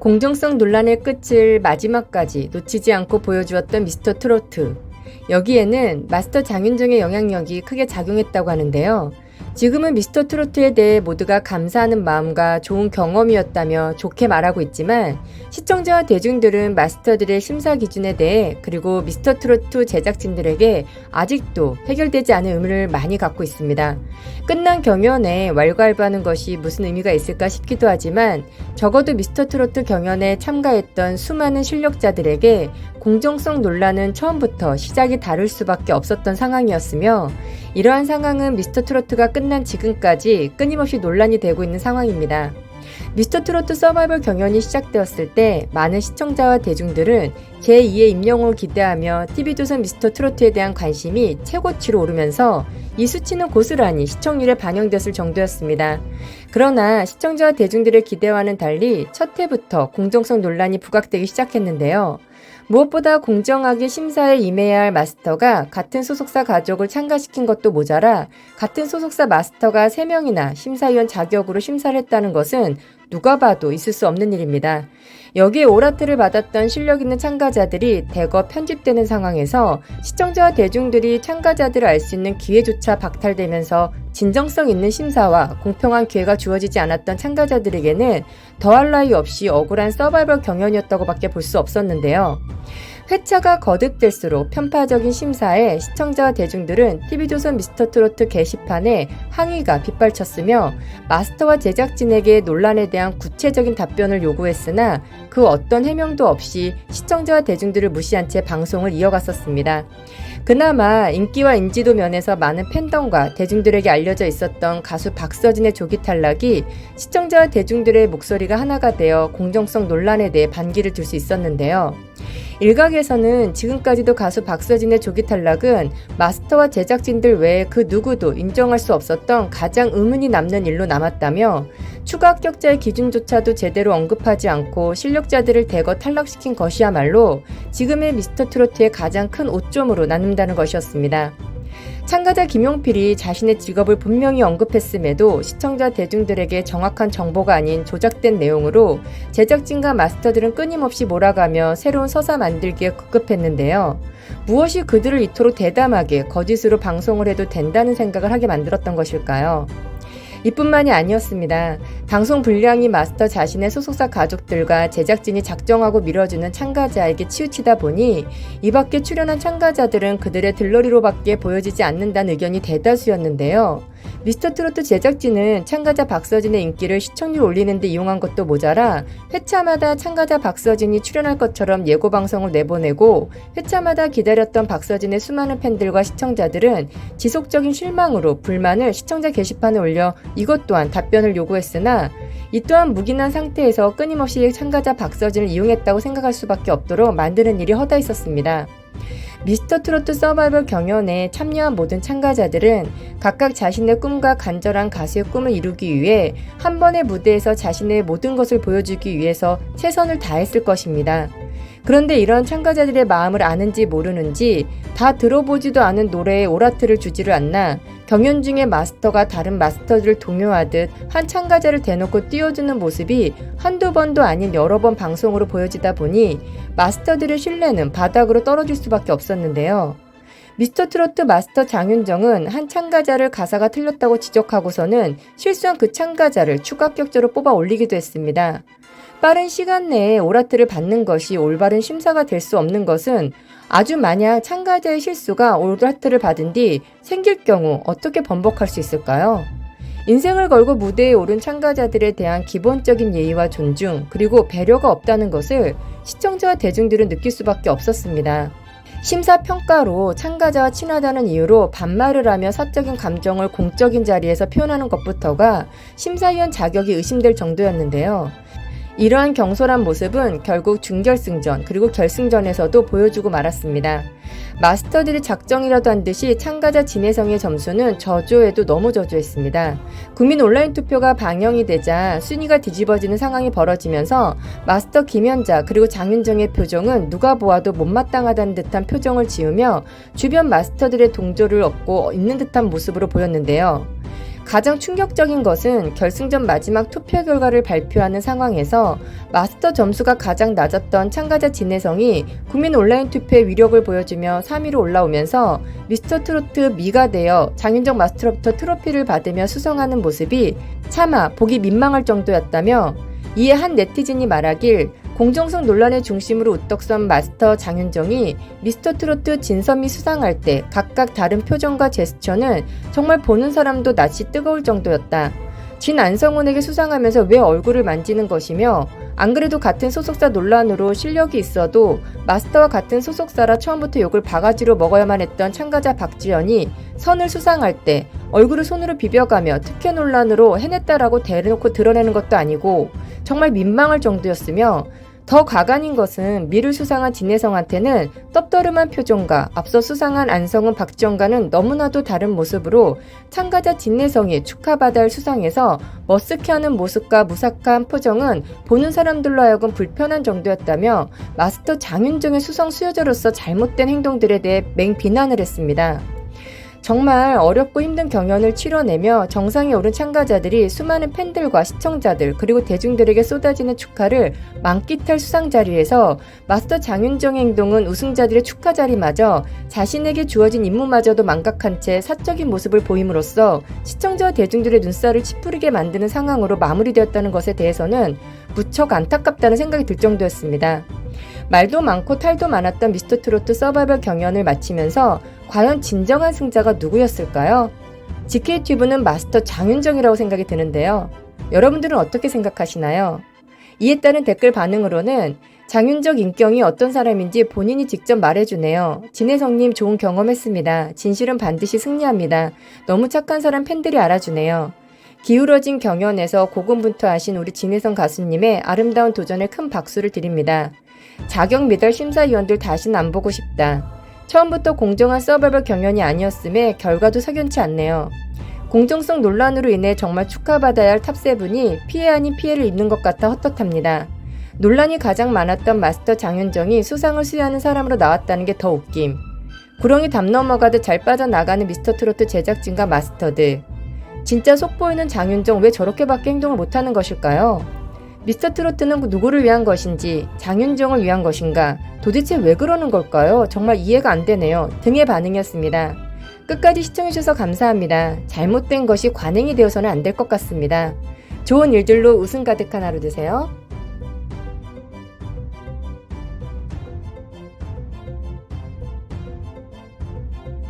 공정성 논란의 끝을 마지막까지 놓치지 않고 보여주었던 미스터 트로트. 여기에는 마스터 장윤정의 영향력이 크게 작용했다고 하는데요. 지금은 미스터 트로트에 대해 모두가 감사하는 마음과 좋은 경험이었다며 좋게 말하고 있지만 시청자와 대중들은 마스터들의 심사 기준에 대해 그리고 미스터 트로트 제작진들에게 아직도 해결되지 않은 의문을 많이 갖고 있습니다. 끝난 경연에 왈가왈부하는 것이 무슨 의미가 있을까 싶기도 하지만 적어도 미스터 트로트 경연에 참가했던 수많은 실력자들에게 공정성 논란은 처음부터 시작이 다를 수밖에 없었던 상황이었으며 이러한 상황은 미스터 트로트가 끝난 지금까지 끊임없이 논란이 되고 있는 상황입니다. 미스터 트로트 서바이벌 경연이 시작되었을 때 많은 시청자와 대중들은 제2의 임영웅을 기대하며 TV조선 미스터 트로트에 대한 관심이 최고치로 오르면서 이 수치는 고스란히 시청률에 반영됐을 정도였습니다. 그러나 시청자와 대중들의 기대와는 달리 첫 해부터 공정성 논란이 부각되기 시작했는데요. 무엇보다 공정하게 심사에 임해야 할 마스터가 같은 소속사 가족을 참가시킨 것도 모자라 같은 소속사 마스터가 3명이나 심사위원 자격으로 심사를 했다는 것은 누가 봐도 있을 수 없는 일입니다. 여기에 오라트를 받았던 실력 있는 참가자들이 대거 편집되는 상황에서 시청자와 대중들이 참가자들을 알 수 있는 기회조차 박탈되면서 진정성 있는 심사와 공평한 기회가 주어지지 않았던 참가자들에게는 더할 나위 없이 억울한 서바이벌 경연이었다고 밖에 볼 수 없었는데요. 회차가 거듭될수록 편파적인 심사에 시청자와 대중들은 TV조선 미스터 트로트 게시판에 항의가 빗발쳤으며 마스터와 제작진에게 논란에 대한 구체적인 답변을 요구했으나 그 어떤 해명도 없이 시청자와 대중들을 무시한 채 방송을 이어갔었습니다. 그나마 인기와 인지도 면에서 많은 팬덤과 대중들에게 알려져 있었던 가수 박서진의 조기 탈락이 시청자와 대중들의 목소리가 하나가 되어 공정성 논란에 대해 반기를 들 수 있었는데요. 일각에서는 지금까지도 가수 박서진의 조기 탈락은 마스터와 제작진들 외에 그 누구도 인정할 수 없었던 가장 의문이 남는 일로 남았다며 추가 합격자의 기준조차도 제대로 언급하지 않고 실력자들을 대거 탈락시킨 것이야말로 지금의 미스터 트로트의 가장 큰 오점으로 남는다는 것이었습니다. 참가자 김용필이 자신의 직업을 분명히 언급했음에도 시청자 대중들에게 정확한 정보가 아닌 조작된 내용으로 제작진과 마스터들은 끊임없이 몰아가며 새로운 서사 만들기에 급급했는데요. 무엇이 그들을 이토록 대담하게 거짓으로 방송을 해도 된다는 생각을 하게 만들었던 것일까요? 이뿐만이 아니었습니다. 방송 분량이 마스터 자신의 소속사 가족들과 제작진이 작정하고 밀어주는 참가자에게 치우치다 보니 이 밖에 출연한 참가자들은 그들의 들러리로밖에 보여지지 않는다는 의견이 대다수였는데요. 미스터 트로트 제작진은 참가자 박서진의 인기를 시청률 올리는 데 이용한 것도 모자라 회차마다 참가자 박서진이 출연할 것처럼 예고 방송을 내보내고 회차마다 기다렸던 박서진의 수많은 팬들과 시청자들은 지속적인 실망으로 불만을 시청자 게시판에 올려 이것 또한 답변을 요구했으나 이 또한 묵인한 상태에서 끊임없이 참가자 박서진을 이용했다고 생각할 수밖에 없도록 만드는 일이 허다했었습니다. 미스터 트로트 서바이벌 경연에 참여한 모든 참가자들은 각각 자신의 꿈과 간절한 가수의 꿈을 이루기 위해 한 번의 무대에서 자신의 모든 것을 보여주기 위해서 최선을 다했을 것입니다. 그런데 이런 참가자들의 마음을 아는지 모르는지 다 들어보지도 않은 노래에 오라트를 주지를 않나 경연 중에 마스터가 다른 마스터들을 동요하듯 한 참가자를 대놓고 띄워주는 모습이 한두 번도 아닌 여러 번 방송으로 보여지다 보니 마스터들의 신뢰는 바닥으로 떨어질 수밖에 없었는데요. 미스터 트로트 마스터 장윤정은 한 참가자를 가사가 틀렸다고 지적하고서는 실수한 그 참가자를 추가 합격자로 뽑아 올리기도 했습니다. 빠른 시간 내에 오라트를 받는 것이 올바른 심사가 될 수 없는 것은 아주 만약 참가자의 실수가 오라트를 받은 뒤 생길 경우 어떻게 번복할 수 있을까요? 인생을 걸고 무대에 오른 참가자들에 대한 기본적인 예의와 존중 그리고 배려가 없다는 것을 시청자와 대중들은 느낄 수밖에 없었습니다. 심사평가로 참가자와 친하다는 이유로 반말을 하며 사적인 감정을 공적인 자리에서 표현하는 것부터가 심사위원 자격이 의심될 정도였는데요. 이러한 경솔한 모습은 결국 준결승전 그리고 결승전에서도 보여주고 말았습니다. 마스터들이 작정이라도 한 듯이 참가자 진혜성의 점수는 저조해도 너무 저조했습니다. 국민 온라인 투표가 방영이 되자 순위가 뒤집어지는 상황이 벌어지면서 마스터 김연자 그리고 장윤정의 표정은 누가 보아도 못마땅하다는 듯한 표정을 지으며 주변 마스터들의 동조를 얻고 있는 듯한 모습으로 보였는데요. 가장 충격적인 것은 결승전 마지막 투표 결과를 발표하는 상황에서 마스터 점수가 가장 낮았던 참가자 진혜성이 국민 온라인 투표의 위력을 보여주며 3위로 올라오면서 미스터 트로트 미가 되어 장윤정 마스터로부터 트로피를 받으며 수성하는 모습이 차마 보기 민망할 정도였다며, 이에 한 네티즌이 말하길 공정성 논란의 중심으로 우떡 선 마스터 장윤정이 미스터 트로트 진선미 수상할 때 각각 다른 표정과 제스처는 정말 보는 사람도 낯이 뜨거울 정도였다. 진 안성훈에게 수상하면서 왜 얼굴을 만지는 것이며, 안 그래도 같은 소속사 논란으로 실력이 있어도 마스터와 같은 소속사라 처음부터 욕을 바가지로 먹어야만 했던 참가자 박지연이 선을 수상할 때 얼굴을 손으로 비벼가며 특혜 논란으로 해냈다라고 대놓고 드러내는 것도 아니고 정말 민망할 정도였으며, 더 가관인 것은 미를 수상한 진혜성한테는 떡떠름한 표정과 앞서 수상한 안성훈 박지원과는 너무나도 다른 모습으로 참가자 진혜성이 축하받아야 할 수상에서 머쓱해하는 모습과 무삭한 표정은 보는 사람들로 하여금 불편한 정도였다며, 마스터 장윤정의 수상 수여자로서 잘못된 행동들에 대해 맹비난을 했습니다. 정말 어렵고 힘든 경연을 치러내며 정상에 오른 참가자들이 수많은 팬들과 시청자들 그리고 대중들에게 쏟아지는 축하를 만끽할 수상 자리에서 마스터 장윤정의 행동은 우승자들의 축하 자리마저 자신에게 주어진 임무마저도 망각한 채 사적인 모습을 보임으로써 시청자와 대중들의 눈살을 찌푸리게 만드는 상황으로 마무리되었다는 것에 대해서는 무척 안타깝다는 생각이 들 정도였습니다. 말도 많고 탈도 많았던 미스터 트로트 서바이벌 경연을 마치면서 과연 진정한 승자가 누구였을까요? GK튜브는 마스터 장윤정이라고 생각이 드는데요. 여러분들은 어떻게 생각하시나요? 이에 따른 댓글 반응으로는 장윤정 인경이 어떤 사람인지 본인이 직접 말해주네요. 진혜성님 좋은 경험했습니다. 진실은 반드시 승리합니다. 너무 착한 사람 팬들이 알아주네요. 기울어진 경연에서 고군분투하신 우리 진혜성 가수님의 아름다운 도전에 큰 박수를 드립니다. 자격 미달 심사위원들 다시는 안 보고 싶다. 처음부터 공정한 서바이벌 경연이 아니었음에 결과도 석연치 않네요. 공정성 논란으로 인해 정말 축하받아야 할 탑7이 피해 아닌 피해를 입는 것 같아 헛헛합니다. 논란이 가장 많았던 마스터 장윤정이 수상을 수여하는 사람으로 나왔다는 게 더 웃김. 구렁이 담 넘어가듯 잘 빠져나가는 미스터 트로트 제작진과 마스터들. 진짜 속보이는 장윤정 왜 저렇게밖에 행동을 못하는 것일까요? 미스터 트로트는 누구를 위한 것인지, 장윤정을 위한 것인가, 도대체 왜 그러는 걸까요? 정말 이해가 안 되네요. 등의 반응이었습니다. 끝까지 시청해주셔서 감사합니다. 잘못된 것이 관행이 되어서는 안 될 것 같습니다. 좋은 일들로 웃음 가득한 하루 되세요.